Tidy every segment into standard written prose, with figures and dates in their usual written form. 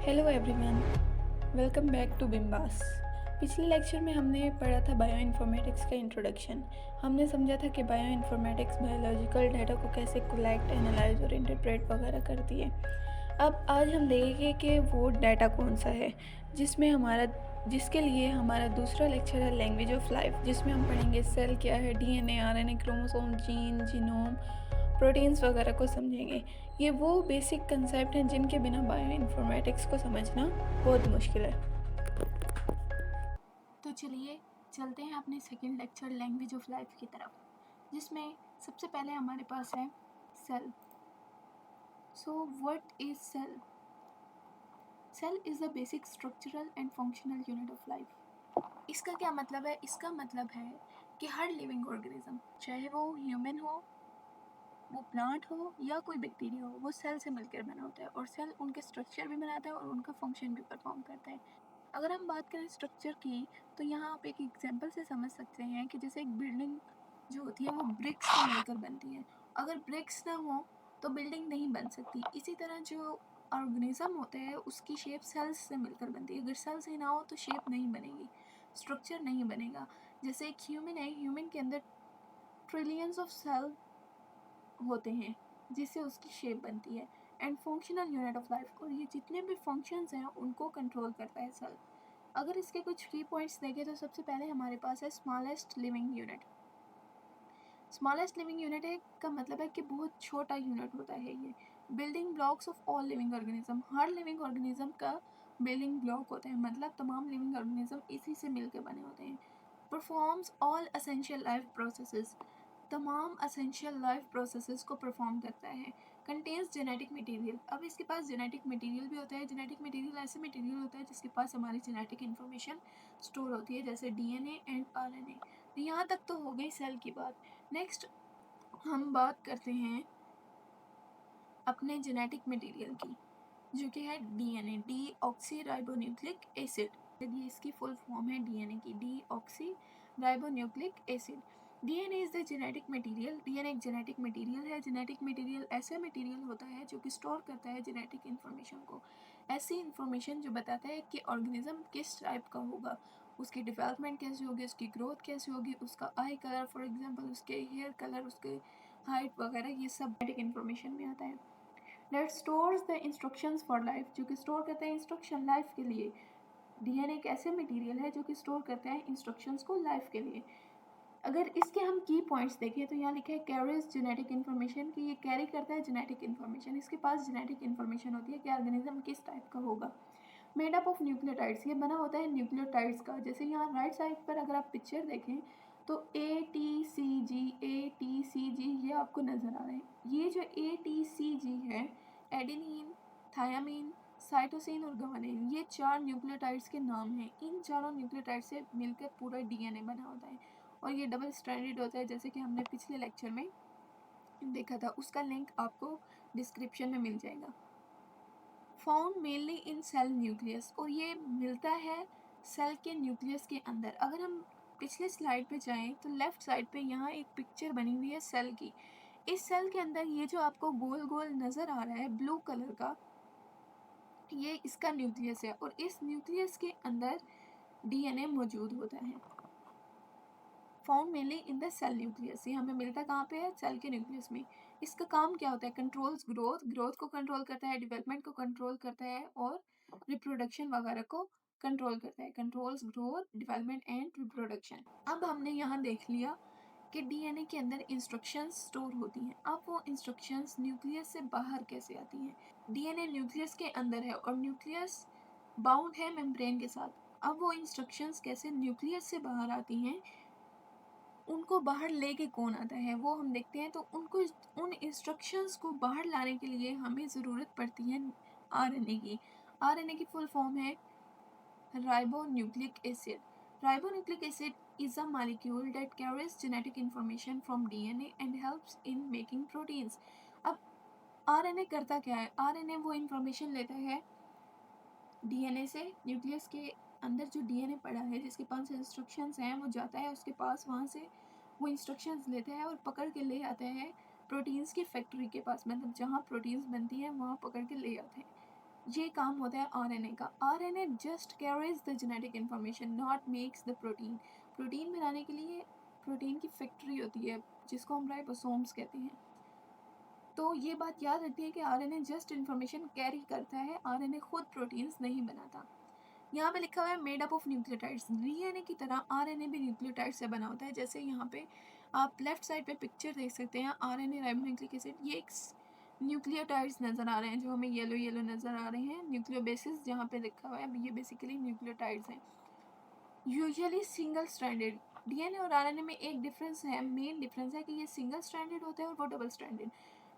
Hello everyone, welcome back to बिम्बास। पिछले lecture में हमने पढ़ा था बायो इन्फॉर्मेटिक्स का इंट्रोडक्शन। हमने समझा था कि बायो इन्फॉर्मेटिक्स बायोलॉजिकल डाटा को कैसे कलेक्ट, एनालाइज और इंटरप्रेट वगैरह करती है। अब आज हम देखेंगे कि वो डाटा कौन सा है जिसके लिए हमारा दूसरा लेक्चर है लैंग्वेज ऑफ लाइफ, जिसमें हम पढ़ेंगे सेल क्या है, DNA, RNA, chromosome, gene, genome, proteins वगैरह को समझेंगे। ये वो बेसिक कंसेप्ट हैं जिनके बिना बायो इन्फॉर्मेटिक्स को समझना बहुत मुश्किल है। तो चलिए चलते हैं अपने second lecture language of life की तरफ, जिसमें सबसे पहले हमारे पास है cell. So what is cell? Cell is the basic structural and functional unit of life. इसका क्या मतलब है? इसका मतलब है कि हर लिविंग ऑर्गेनिज्म, चाहे वो ह्यूमन हो, वो प्लांट हो या कोई बैक्टीरिया हो, वो सेल से मिलकर बना होता है और सेल उनके स्ट्रक्चर भी बनाता है और उनका फंक्शन भी परफॉर्म करता है। अगर हम बात करें स्ट्रक्चर की, तो यहाँ आप एक एग्जांपल से समझ सकते हैं कि जैसे एक बिल्डिंग जो होती है वो ब्रिक्स से मिलकर बनती है। अगर ब्रिक्स ना हो तो बिल्डिंग नहीं बन सकती। इसी तरह जो ऑर्गेनिज्म होते हैं उसकी शेप सेल्स से मिलकर बनती है। अगर सेल्स ही ना हो तो शेप नहीं बनेगी, स्ट्रक्चर नहीं बनेगा। जैसे एक ह्यूमन है, ह्यूमन के अंदर ट्रिलियंस ऑफ सेल होते हैं जिससे उसकी शेप बनती है। And functional unit of life, और ये जितने भी फंक्शंस हैं उनको कंट्रोल करता है सेल। अगर इसके कुछ की पॉइंट्स देखें तो सबसे पहले हमारे पास है smallest living unit. Smallest living unit है का मतलब है कि बहुत छोटा यूनिट होता है ये। Building blocks of all living organism, her living organism का बिल्डिंग ब्लॉक होता है, मतलब तमाम लिविंग ऑर्गेनिज्म इसी से मिलकर बने होते हैं। Performs all essential life processes, तमाम असेंशियल लाइफ प्रोसेसेस को परफॉर्म करता है। कंटेन्स जेनेटिक मटेरियल, अब इसके पास जेनेटिक मटेरियल भी होता है। जेनेटिक मटेरियल ऐसे मटेरियल होता है जिसके पास हमारी जेनेटिक इन्फॉर्मेशन स्टोर होती है, जैसे डीएनए एंड आरएनए। तो यहाँ तक तो हो गई सेल की बात। नेक्स्ट हम बात करते हैं अपने जेनेटिक मटेरियल की, जो कि है DNA, D oxy ribonucleic acid. ये इसकी फुल फॉर्म है डीएनए की, D oxy ribonucleic acid. DNA is the genetic material. DNA एक जेनेटिक मटेरियल है। जेनेटिक मटेरियल ऐसा मटेरियल होता है जो कि स्टोर करता है जेनेटिक इन्फॉर्मेशन को, ऐसी इन्फॉर्मेशन जो बताता है कि ऑर्गेनिज्म किस टाइप का होगा, उसकी डेवलपमेंट कैसी होगी, उसकी ग्रोथ कैसी होगी, उसका आई कलर फॉर एग्जांपल, उसके हेयर कलर, उसके हाइट वगैरह, ये सब जेनेटिक इन्फॉर्मेशन में आता है। That stores the instructions for life, जो कि स्टोर करते हैं इंस्ट्रक्शन लाइफ के लिए। डीएनए एक ऐसे मटेरियल है जो कि स्टोर करता है इंस्ट्रक्शंस को लाइफ के लिए। अगर इसके हम की पॉइंट्स देखें तो यहाँ लिखा है कैरीज जेनेटिक इन्फॉर्मेशन, कि ये कैरी करता है जेनेटिक इन्फॉर्मेशन। इसके पास जेनेटिक इन्फॉर्मेशन होती है कि ऑर्गेनिज्म किस टाइप का होगा। मेड अप ऑफ न्यूक्लियोटाइड्स, ये बना होता है न्यूक्लियोटाइड्स का। जैसे यहाँ राइट साइड पर अगर आप पिक्चर देखें तो ए टी सी जी ये आपको नज़र आ रहे हैं। ये जो ATCG है, एडेनिन, थायामीन, साइटोसिन और ग्वानिन, ये 4 न्यूक्लियोटाइड्स के नाम हैं। इन चारों न्यूक्लियोटाइड से मिलकर पूरा डीएनए बना होता है और ये डबल स्ट्रैंडेड होता है, जैसे कि हमने पिछले लेक्चर में देखा था। उसका लिंक आपको डिस्क्रिप्शन में मिल जाएगा। Found mainly in cell nucleus, और ये मिलता है सेल के न्यूक्लियस के अंदर। अगर हम पिछले स्लाइड पे जाएं तो लेफ्ट साइड पे यहाँ एक पिक्चर बनी हुई है सेल की। इस सेल के अंदर ये जो आपको गोल गोल नज़र आ रहा है ब्लू कलर का, ये इसका न्यूक्लियस है और इस न्यूक्लियस के अंदर डीएनए मौजूद होता है। Found mainly in the cell nucleus, ये हमें मिलता कहाँ पे है? सेल के न्यूक्लियस में। इसका काम क्या होता है? कंट्रोल्स ग्रोथ, ग्रोथ को कंट्रोल करता है, डेवलपमेंट को कंट्रोल करता है और रिप्रोडक्शन वगैरह को कंट्रोल करता है। Controls growth, development and reproduction. अब हमने यहाँ देख लिया कि डीएनए के अंदर इंस्ट्रक्शंस स्टोर होती हैं। अब वो इंस्ट्रक्शंस न्यूक्लियस से बाहर कैसे आती हैं? डीएनए न्यूक्लियस के अंदर है और न्यूक्लियस बाउंड है मेम्ब्रेन के साथ। अब वो इंस्ट्रक्शंस कैसे न्यूक्लियस से बाहर आती हैं, उनको बाहर लेके कौन आता है वो हम देखते हैं। तो उनको, उन इंस्ट्रक्शंस को बाहर लाने के लिए हमें ज़रूरत पड़ती है आरएनए की। आरएनए की फुल फॉर्म है ribonucleic acid. Ribonucleic acid is a molecule that carries genetic information from DNA and helps in making proteins। अब आरएनए करता क्या है? आरएनए वो इंफॉर्मेशन लेता है डीएनए से। न्यूक्लियस के अंदर जो डीएनए पड़ा है जिसके पास इंस्ट्रक्शंस हैं, वो जाता है उसके पास, वहाँ से वो इंस्ट्रक्शंस लेता है और पकड़ के ले आता है प्रोटीन्स की फैक्ट्री के पास, मतलब जहाँ प्रोटीन्स बनती हैं वहाँ पकड़ के ले आते हैं। ये काम होता है आरएनए का। RNA just carries the genetic information, not makes the protein. Protein बनाने के लिए प्रोटीन की फैक्ट्री होती है जिसको हम राइबोसोम्स कहते हैं। तो ये बात याद रखिए कि आरएनए जस्ट इन्फॉर्मेशन कैरी करता है, आरएनए खुद प्रोटीन्स नहीं बनाता। यहाँ पे लिखा हुआ है made up of nucleotides. DNA की तरह आरएनए भी न्यूक्लियोटाइड से बना होता है। जैसे यहाँ पे आप लेफ्ट साइड पे पिक्चर देख सकते हैं, आरएनए राइबोन्यूक्लिक एसिड, ये एक न्यूक्लियोटाइड्स नज़र आ रहे हैं जो हमें येलो येलो नज़र आ रहे हैं। न्यूक्लियोबेसिस जहाँ पे लिखा हुआ है, ये बेसिकली न्यूक्लियोटाइड्स हैं, यूजुअली सिंगल स्ट्रैंडेड। डीएनए और आरएनए में एक डिफरेंस है, मेन डिफरेंस है कि ये सिंगल स्ट्रैंडेड होता है और वो डबल स्ट्रैंडेड।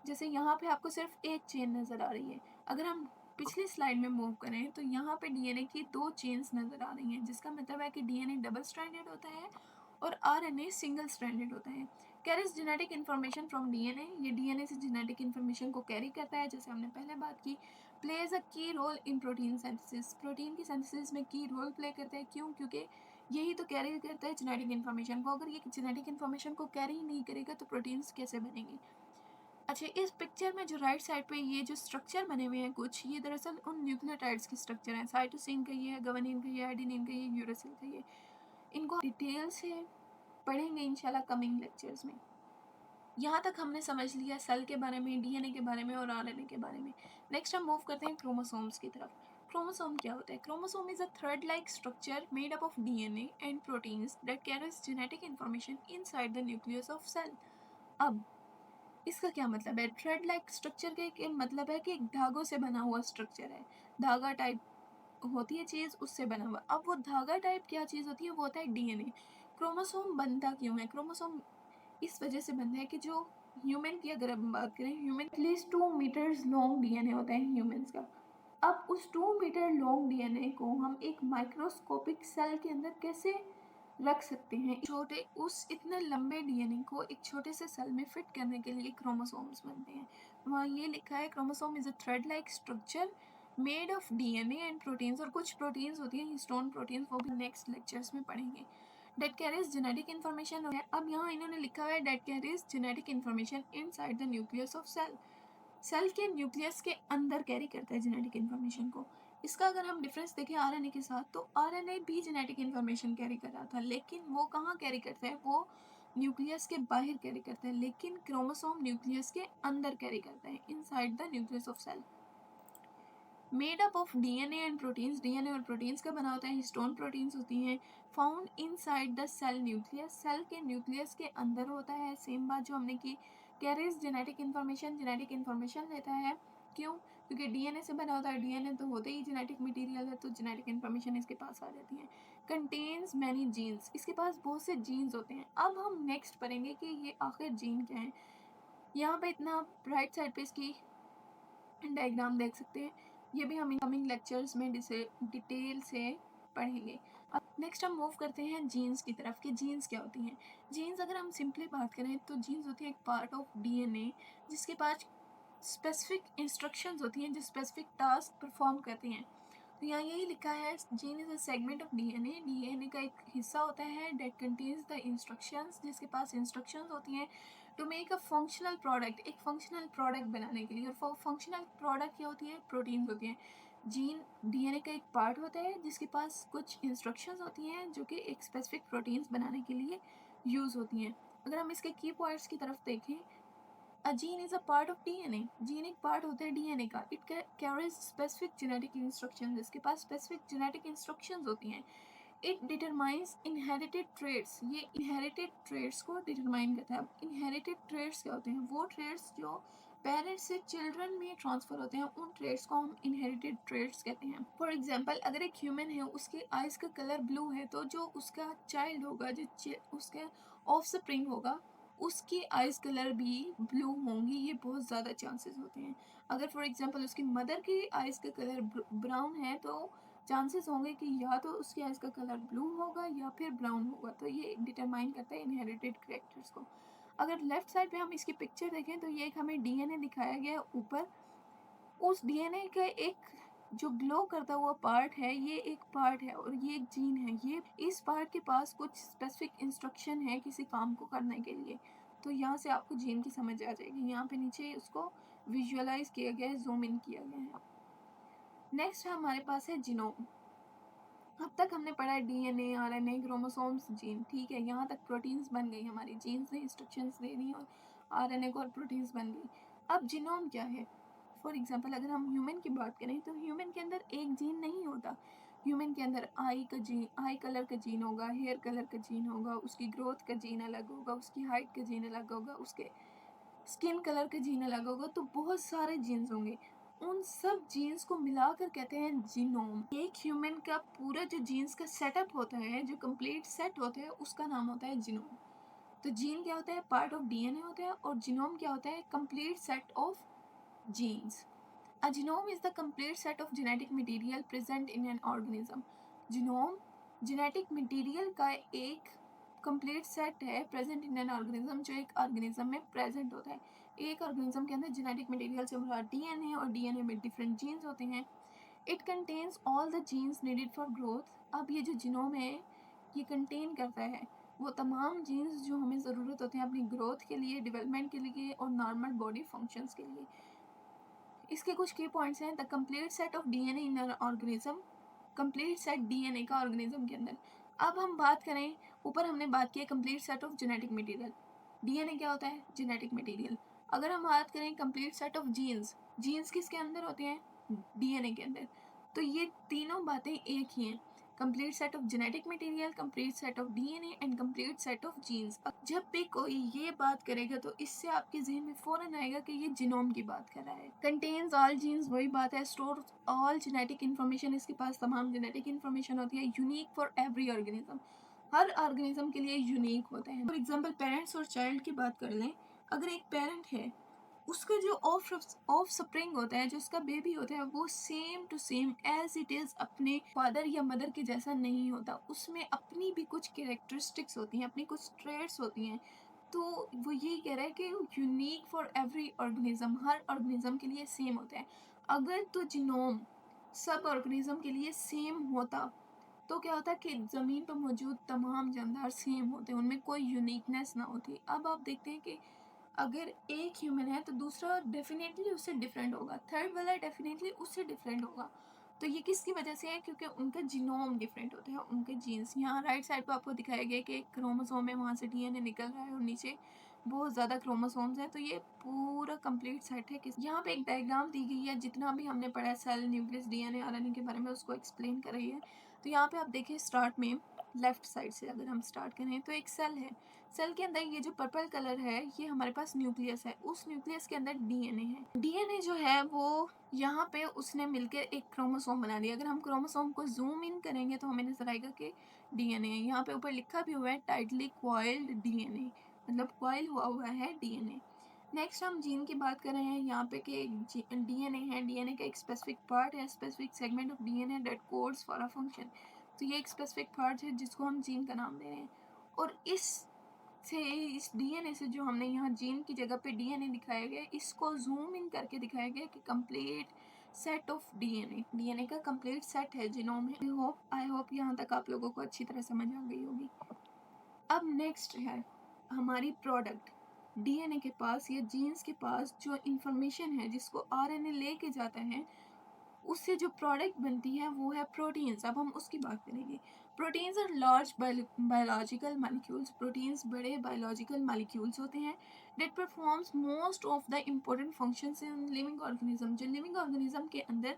जैसे यहाँ पे आपको सिर्फ एक चेन नज़र आ रही है, अगर हम पिछली स्लाइड में मूव करें तो यहाँ पे डीएनए की 2 चेन्स नज़र आ रही हैं, जिसका मतलब है कि डीएनए डबल स्ट्रैंडेड होता है और आरएनए सिंगल स्ट्रैंडेड होता है। Carries genetic information from DNA, ये डीएनए से जेनेटिक इन्फॉर्मेशन को कैरी करता है, जैसे हमने पहले बात की। Plays a key role in protein synthesis, protein की सिंथेसिस में की रोल प्ले करता है। क्यों? क्योंकि यही तो कैरी करता है जेनेटिक इन्फॉर्मेशन को। अगर ये जेनेटिक इन्फॉर्मेशन को कैरी ही नहीं करेगा तो प्रोटीन्स कैसे बनेंगे? अच्छा, इस पिक्चर में जो राइट साइड पे ये जो स्ट्रक्चर बने हुए हैं कुछ, ये दरअसल उन न्यूक्लियोटाइड्स के स्ट्रक्चर हैं। साइटोसिन का ये है, गुआनिन का ये, एडेनिन का ये, यूरेसिल का ये। इनको डिटेल से पढ़ेंगे इंशाल्लाह कमिंग लेक्चर्स में। यहाँ तक हमने समझ लिया सेल के बारे में, डीएनए के बारे में और आरएनए के बारे में। नेक्स्ट हम मूव करते हैं क्रोमोसोम्स की तरफ। क्रोमोसोम क्या होता है? Chromosome is a thread like structure made up of DNA and proteins that carries genetic information inside the nucleus of cell. अब इसका क्या मतलब है? थ्रेड लाइक स्ट्रक्चर का एक मतलब है कि एक धागों से बना हुआ स्ट्रक्चर है, धागा टाइप होती है चीज़, उससे बना हुआ। अब वो धागा टाइप क्या चीज़ होती है? वो होता है डीएनए। क्रोमोसोम बनता क्यों है? क्रोमोसोम इस वजह से बनता है कि जो ह्यूमन की अगर हम बात करें, ह्यूमन एटलीस्ट 2 मीटर्स लॉन्ग डीएनए होता है ह्यूमन्स का। अब उस 2 मीटर लॉन्ग डीएनए को हम एक माइक्रोस्कोपिक सेल के अंदर कैसे रख सकते हैं? छोटे उस इतने लंबे डीएनए को एक छोटे से सेल में फिट करने के लिए क्रोमोसोम्स बनते हैं। वहाँ ये लिखा है chromosome is a thread like structure made of DNA and proteins, और कुछ प्रोटीन्स होती हैं हिस्टोन प्रोटीन्स, वो भी नेक्स्ट लेक्चर्स में पढ़ेंगे। डेट कैरीज जेनेटिक इन्फॉर्मेशन है। अब यहाँ इन्होंने लिखा है that carries genetic information inside the nucleus of cell. Cell के न्यूक्लियस के अंदर कैरी करता है जेनेटिक इन्फॉर्मेशन को। इसका अगर हम डिफरेंस देखें आरएनए के साथ, तो आरएनए भी जेनेटिक इन्फॉर्मेशन कैरी कर रहा था, लेकिन वो कहाँ कैरी करता है? वो न्यूक्लियस के बाहर कैरी करता है, लेकिन क्रोमोसोम न्यूक्लियस के अंदर कैरी करता है, inside the nucleus of cell. Made up of DNA and proteins, DNA और प्रोटीन्स का बना होता है, हिस्टोन प्रोटीन्स होती हैं। Found inside the cell nucleus, cell के न्यूक्लियस के अंदर होता है। सेम बात जो हमने की, carries genetic information, genetic information लेता है। क्यों? क्योंकि डीएनए से बना होता है, डीएनए तो होते ही जेनेटिक मटेरियल है, तो जेनेटिक इन्फॉर्मेशन इसके पास आ जाती है। कंटेन्स मैनी जीन्स, इसके पास बहुत से जीन्स होते हैं। अब हम नेक्स्ट पढ़ेंगे कि ये आखिर जीन क्या है। यहाँ पे इतना राइट साइड पे इसकी डायग्राम देख सकते हैं, ये भी हम इनकमिंग लेक्चर्स में डिटेल से पढ़ेंगे। अब नेक्स्ट हम मूव करते हैं जीन्स की तरफ कि जीन्स क्या होती हैं। जीन्स अगर हम सिंपली बात करें तो जीन्स होती है एक पार्ट ऑफ डीएनए जिसके पास स्पेसिफिक इंस्ट्रक्शंस होती हैं जो स्पेसिफिक टास्क परफॉर्म करती हैं। तो यहाँ यही लिखा है, gene is a segment of DNA, DNA का एक हिस्सा होता है डेट कंटेन्स द इंस्ट्रक्शंस, जिसके पास इंस्ट्रक्शंस होती हैं to make a functional product, एक फंक्शनल प्रोडक्ट बनाने के लिए। और फंक्शनल प्रोडक्ट क्या होती है? प्रोटीन्स होती हैं। जीन डीएनए का एक पार्ट होता है जिसके पास कुछ इंस्ट्रक्शंस होती हैं जो कि एक स्पेसिफिक प्रोटीन्स बनाने के लिए यूज़ होती हैं। अगर हम इसके की पॉइंट्स की तरफ देखें, a gene is a part of DNA, gene एक पार्ट होता है डीएनए का। It carries specific genetic instructions, इसके पास स्पेसिफिक जेनेटिक इंस्ट्रक्शंस होती हैं। इट डिटरमाइंस इनहेरिटेड ट्रेड्स, ये इनहेरिटेड ट्रेड्स को डिटरमाइन करता है। अब इनहेरिटेड ट्रेड्स क्या होते हैं? वो ट्रेड्स जो पेरेंट्स से चिल्ड्रन में ट्रांसफर होते हैं, उन ट्रेड्स को हम इनहेरिटेड ट्रेड्स कहते हैं। फॉर एग्जांपल, अगर एक ह्यूमन है, उसके आइज का कलर ब्लू है, तो जो उसका चाइल्ड होगा, जो उसका ऑफस्प्रिंग होगा, उसकी आइज कलर भी ब्लू होंगी, ये बहुत ज़्यादा चांसेस होते हैं। अगर फॉर एग्जांपल उसकी मदर की आइज़ का कलर ब्राउन है, तो चांसेस होंगे कि या तो उसकी आइज़ का कलर ब्लू होगा या फिर ब्राउन होगा। तो ये डिटरमाइन करता है इनहेरिटेड कैरेक्टर्स को। अगर लेफ्ट साइड पे हम इसकी पिक्चर देखें तो ये एक हमें डीएनए दिखाया गया है ऊपर। उस डीएनए का एक जो ग्लो करता हुआ पार्ट है, ये एक पार्ट है और ये एक जीन है। ये इस पार्ट के पास कुछ स्पेसिफिक इंस्ट्रक्शन है किसी काम को करने के लिए। तो यहाँ से आपको जीन की समझ आ जाएगी। यहाँ पे नीचे उसको विजुअलाइज किया गया है, जूम इन किया गया है। नेक्स्ट हमारे पास है जीनोम। अब तक हमने पढ़ा है डीएनए, आरएनए, क्रोमोसोम्स, जीन, ठीक है, यहाँ तक प्रोटीन्स बन गई हमारी, जीन्स ने इंस्ट्रक्शंस दे दी और आरएनए को और प्रोटीन्स बन गई। अब जीनोम क्या है? फॉर एग्जांपल अगर हम ह्यूमन की बात करें तो ह्यूमन के अंदर एक जीन नहीं होता। ह्यूमन के अंदर आई कलर का जीन होगा, हेयर कलर का जीन होगा, उसकी ग्रोथ का जीन अलग होगा, उसकी हाइट का जीन अलग होगा, उसके स्किन कलर का जीन अलग होगा, तो बहुत सारे जीन्स होंगे। उन सब जीन्स को मिलाकर कहते हैं जीनोम। एक ह्यूमन का पूरा जो जीन्स का सेटअप होता है, जो कंप्लीट सेट होता है, उसका नाम होता है जीनोम। तो जीन क्या होता है? पार्ट ऑफ डीएनए होता है, और जीनोम क्या होता है? Complete set of genes. A genome is the complete set of genetic material present in an organism. Genome genetic material का एक complete set है present in an organism, जो एक organism में present होता है। एक organism के अंदर genetic material से भरा DNA, और DNA में different genes होते हैं। It contains all the genes needed for growth. अब ये जो genome है ये contain करता है वो तमाम जीन्स जो हमें ज़रूरत होते हैं अपनी ग्रोथ के लिए, डेवलपमेंट के लिए और नॉर्मल बॉडी फंक्शंस के लिए। इसके कुछ की पॉइंट्स हैं। The complete set of DNA in an organism, complete set DNA का ऑर्गेनिज्म के अंदर। अब हम बात करें, ऊपर हमने बात की complete set of genetic material. DNA क्या होता है? Genetic material. अगर हम बात करें complete set of genes, genes किसके अंदर होते हैं? डीएनए के अंदर। तो ये तीनों बातें एक ही हैं, complete set of genetic material, complete set of DNA and complete set of genes. जब भी कोई ये बात करेगा तो इससे आपके जहन में फौरन आएगा कि ये जीनोम की बात कर रहा है। कंटेन्स ऑल जीन्स, वही बात है, स्टोर ऑल जेनेटिक इन्फॉर्मेशन, इसके पास तमाम जेनेटिक इन्फॉर्मेशन होती है, unique for every organism, her organism के लिए यूनिक होते हैं। फॉर एग्जाम्पल पेरेंट्स और चाइल्ड की बात कर लें, अगर एक पेरेंट है उसका जो ऑफ स्प्रिंग होता है, जो उसका बेबी होता है, वो same to same as it is अपने फादर या मदर के जैसा नहीं होता। उसमें अपनी भी कुछ कैरेक्टरिस्टिक्स होती हैं, अपनी कुछ ट्रेड्स होती हैं। तो वो यही कह रहा है कि unique for every organism, her organism के लिए सेम होता है। अगर तो जीनोम सब ऑर्गेनिज्म के लिए सेम होता तो क्या होता कि ज़मीन पर मौजूद तमाम जानदार सेम होते, उनमें कोई यूनिकनेस ना होती। अब आप देखते हैं कि अगर एक ह्यूमन है तो दूसरा डेफिनेटली उससे डिफरेंट होगा, थर्ड वाला डेफिनेटली उससे डिफरेंट होगा। तो ये किसकी वजह से है? क्योंकि उनका जीनोम डिफरेंट होता है, उनके जीन्स। यहाँ राइट साइड पर आपको दिखाया गया कि एक क्रोमोसोम है, वहाँ से डीएनए निकल रहा है और नीचे बहुत ज़्यादा क्रोमोसोम्स हैं। तो ये पूरा कंप्लीट सेट है। यहाँ पे एक डायग्राम दी गई है, जितना भी हमने पढ़ा है सेल, न्यूक्लियस, डीएनए, आरएनए के बारे में, उसको एक्सप्लेन कर रही है। तो यहाँ पे आप देखिए स्टार्ट में लेफ्ट साइड से अगर हम स्टार्ट करें तो एक सेल है। सेल के अंदर ये जो पर्पल कलर है ये हमारे पास न्यूक्लियस है, उस न्यूक्लियस के अंदर डीएनए है। डीएनए जो है वो यहाँ पे उसने मिलकर एक क्रोमोसोम बना दिया। अगर हम क्रोमोसोम को जूम इन करेंगे तो हमें नजर आएगा कि डीएनए है। यहाँ पे ऊपर लिखा भी हुआ है टाइटली क्वाइल्ड डीएनए, मतलब क्वाइल हुआ है डीएनए। नेक्स्ट हम जीन की बात कर रहे हैं यहाँ पे कि डीएनए है, डीएनए का एक स्पेसिफिक पार्ट है, specific segment of DNA that codes for a function. तो ये एक स्पेसिफिक पार्ट है जिसको हम जीन का नाम दे रहे हैं। और इस डीएनए से जो हमने यहाँ जीन की जगह पे डीएनए दिखाया गया, इसको जूम इन करके दिखाया गया कि कंप्लीट सेट ऑफ डीएनए का कंप्लीट सेट है, जीनोम है। आई होप यहाँ तक आप लोगों को अच्छी तरह समझ आ गई होगी। अब नेक्स्ट है हमारी प्रोडक्ट। डीएनए के पास या जीन्स के पास जो इंफॉर्मेशन है जिसको आरएनए लेके जाता है, उससे जो प्रोडक्ट बनती है वो है प्रोटीन्स। अब हम उसकी बात करेंगे। Proteins are large biological molecules, proteins बड़े बायोलॉजिकल मॉलिक्यूल्स होते हैं that performs most of the important functions in living organism, जो लिविंग ऑर्गेनिज्म के अंदर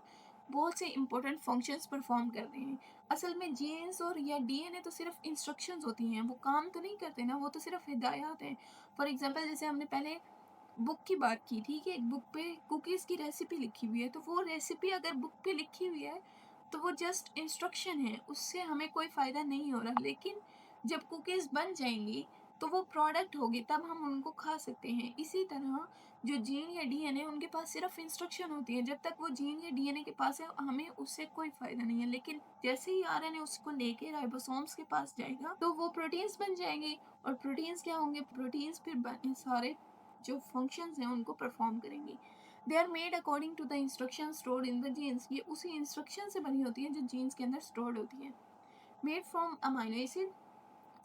बहुत से इंपॉर्टेंट फंक्शंस परफॉर्म करते हैं। असल में जीन्स और या डीएनए तो सिर्फ इंस्ट्रक्शंस होती हैं, वो काम तो नहीं करते ना, वो तो सिर्फ हिदायत हैं। फॉर एग्जांपल जैसे हमने पहले बुक की बात की थी कि एक बुक पे कुकीज़ की रेसिपी लिखी हुई है, तो वो रेसिपी अगर बुक पे लिखी हुई है तो वो जस्ट इंस्ट्रक्शन है, उससे हमें कोई फ़ायदा नहीं हो रहा। लेकिन जब कुकीज़ बन जाएंगी तो वो प्रोडक्ट होगी, तब हम उनको खा सकते हैं। इसी तरह जो जीन या डीएनए उनके पास सिर्फ इंस्ट्रक्शन होती है, जब तक वो जीन या डीएनए के पास है हमें उससे कोई फ़ायदा नहीं है। लेकिन जैसे ही आरएनए उसको लेके राइबोसोम्स के पास जाएगा तो वो प्रोटीन्स बन जाएंगे। और प्रोटीन्स क्या होंगे? प्रोटीन्स फिर सारे जो फंक्शंस हैं उनको परफॉर्म करेंगी। They are made according to the instruction stored in the genes, ये उसी इंस्ट्रक्शन से बनी होती है जो जीन्स के अंदर स्टोर्ड होती है। मेड फ्रॉम अमाइनो एसिड,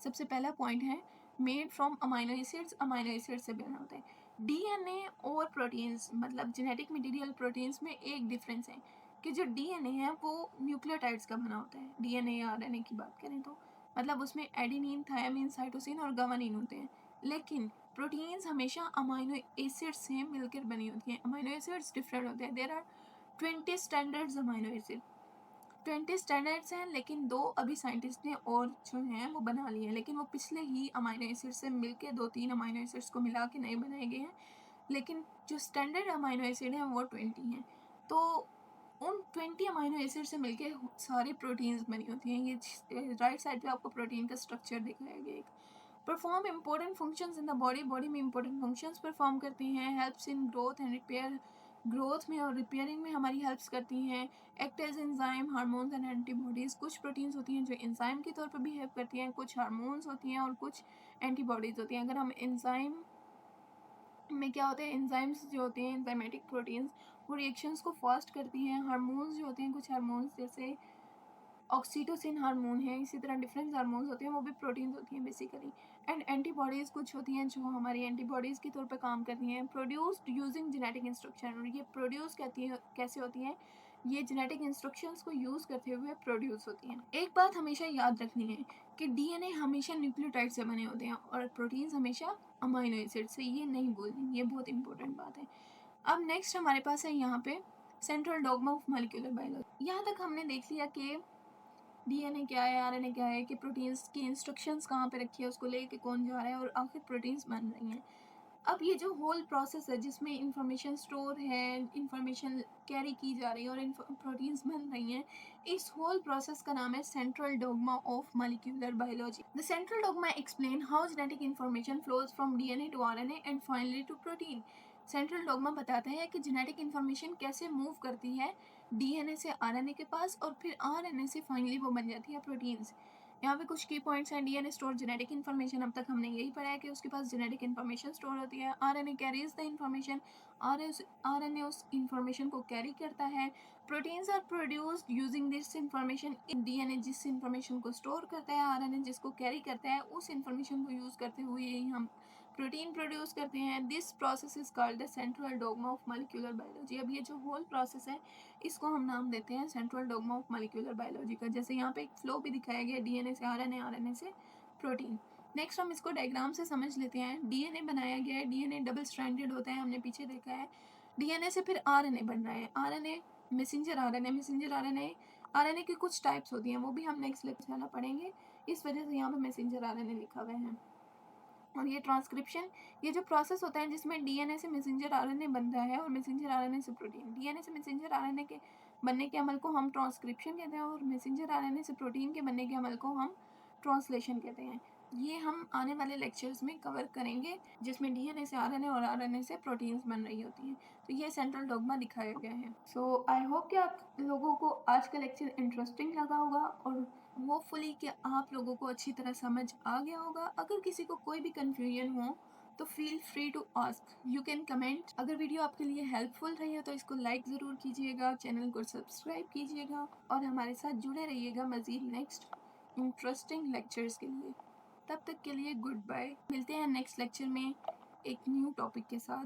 सबसे पहला पॉइंट है made from amino acids, amino acid से बना होता है। डीएनए और प्रोटीन्स मतलब जेनेटिक मटेरियल प्रोटीन्स में एक डिफरेंस है कि जो डीएनए है वो न्यूक्लियोटाइड्स का बना होता है। डीएनए या आरएनए की बात करें तो मतलब उसमें एडेनिन, थायमिन, साइटोसिन और गवानीन होते हैं। लेकिन प्रोटीन्स हमेशा अमाइनो एसिड्स से मिलकर बनी होती हैं। अमाइनो एसिड्स डिफरेंट होते हैं। There are 20 standards amino acid, 20 standards हैं, लेकिन 2 अभी साइंटिस्ट ने और जो हैं वो बना लिए हैं, लेकिन वो पिछले ही अमाइनो एसिड से मिलके 2-3 अमाइनो एसिड्स को मिला के नए बनाए गए हैं। लेकिन जो स्टैंडर्ड अमाइनो एसिड हैं वो 20 हैं। तो उन 20 अमाइनो एसिड से मिलके सारी प्रोटीन्स बनी होती हैं। ये राइट साइड पे आपको प्रोटीन का स्ट्रक्चर दिखाया गया है। Perform important functions in the body, body में इंपॉर्टेंट फंक्शंस परफॉर्म करती हैं। Helps in growth and repair, growth में और रिपेयरिंग में हमारी हेल्प्स करती हैं। Act as enzyme, hormones and antibodies, कुछ प्रोटीन्स होती हैं जो एंजाइम के तौर पर भी हेल्प करती हैं, कुछ हार्मोन्स होती हैं और कुछ एंटीबॉडीज़ होती हैं। अगर हम एंजाइम में क्या होते हैं, एंजाइम्स जो होते हैं, एंजाइमेटिक प्रोटीन्स, वो रिएक्शंस को फास्ट करती हैं। हार्मोन्स जो होते हैं, कुछ हार्मोन्स जैसे ऑक्सीटोसिन हार्मोन है, इसी तरह डिफरेंट हार्मोन्स होते हैं, वो भी प्रोटीन्स होती हैं बेसिकली। एंड एंटीबॉडीज़ कुछ होती हैं जो हमारी एंटीबॉडीज़ के तौर पे काम करती हैं। प्रोड्यूस्ड यूजिंग जेनेटिक इंस्ट्रक्शन, और ये प्रोड्यूस कैसे होती हैं, ये जेनेटिक इंस्ट्रक्शंस को यूज़ करते हुए प्रोड्यूस होती हैं। एक बात हमेशा याद रखनी है कि डीएनए हमेशा न्यूक्लियोटाइड से बने होते हैं और प्रोटीन्स हमेशा अमाइनो एसिड से, ये नहीं भूलनी, ये बहुत इंपॉर्टेंट बात है। अब नेक्स्ट हमारे पास है यहाँ पे central dogma of molecular biology. यहाँ तक हमने देख लिया कि डीएनए क्या है, आरएनए क्या है, कि प्रोटीन्स की इंस्ट्रक्शंस कहाँ पे रखी है, उसको लेके कौन जा रहा है और आखिर प्रोटीन्स बन रही हैं। अब ये जो होल प्रोसेस है जिसमें इंफॉर्मेशन स्टोर है, इंफॉर्मेशन कैरी की जा रही है और प्रोटीन्स बन रही हैं, इस होल प्रोसेस का नाम है central dogma of molecular biology. The central dogma explain how genetic information flows from DNA to RNA and finally to protein. Central dogma बताता है कि जेनेटिक इंफॉर्मेशन कैसे मूव करती है डीएनए से आरएनए के पास और फिर आरएनए से फाइनली वो बन जाती है प्रोटीन्स। यहाँ पे कुछ की पॉइंट्स हैं। डीएनए स्टोर जेनेटिक इन्फॉर्मेशन, अब तक हमने यही पढ़ा है कि उसके पास जेनेटिक इन्फॉर्मेशन स्टोर होती है। RNA carries the information, RNA उस इन्फॉर्मेशन को कैरी करता है। Proteins are produced using this information in DNA, जिस इन्फॉर्मेशन को स्टोर करता है आरएनए, जिसको कैरी करता है, उस इन्फॉर्मेशन को यूज़ करते हुए ही हम प्रोटीन प्रोड्यूस करते हैं। This process is called the central dogma of molecular biology. अब ये जो होल प्रोसेस है इसको हम नाम देते हैं central dogma of molecular biology का। जैसे यहाँ पे एक फ्लो भी दिखाया गया, डीएनए से आरएनए, आरएनए से प्रोटीन। नेक्स्ट हम इसको डायग्राम से समझ लेते हैं। डीएनए बनाया गया है, डीएनए डबल स्ट्रैंडेड होता है, हमने पीछे देखा है। डीएनए से फिर आरएनए बन रहा है, RNA messenger RNA, messenger RNA, RNA की कुछ टाइप्स होती हैं, वो भी हम नेक्स्ट लेक्चर में पढ़ेंगे। इस वजह से यहाँ पे मैसेंजर आरएनए लिखा हुआ है। और ये ट्रांसक्रिप्शन, ये जो प्रोसेस होता है जिसमें डीएनए से मैसेंजर आरएनए बन रहा है और मैसेंजर आरएनए से प्रोटीन, डीएनए से मैसेंजर आरएनए के बनने के अमल को हम ट्रांसक्रिप्शन कहते हैं और मैसेंजर आरएनए से प्रोटीन के बनने के अमल को हम ट्रांसलेशन कहते हैं। ये हम आने वाले लेक्चर्स में कवर करेंगे, जिसमें डीएनए से आरएनए और आरएनए से प्रोटीन्स बन रही होती हैं। तो ये सेंट्रल डॉग्मा दिखाया गया है। सो आई होप कि आप लोगों को आज का लेक्चर इंटरेस्टिंग लगा होगा और होपफुली कि आप लोगों को अच्छी तरह समझ आ गया होगा। अगर किसी को कोई भी कन्फ्यूजन हो तो feel free to ask, you can comment. अगर वीडियो आपके लिए हेल्पफुल रही हो तो इसको लाइक ज़रूर कीजिएगा, चैनल को सब्सक्राइब कीजिएगा और हमारे साथ जुड़े रहिएगा मज़ीद नेक्स्ट इंटरेस्टिंग लेक्चर्स के लिए। तब तक के लिए गुड बाय, मिलते हैं नेक्स्ट लेक्चर में एक न्यू टॉपिक के साथ।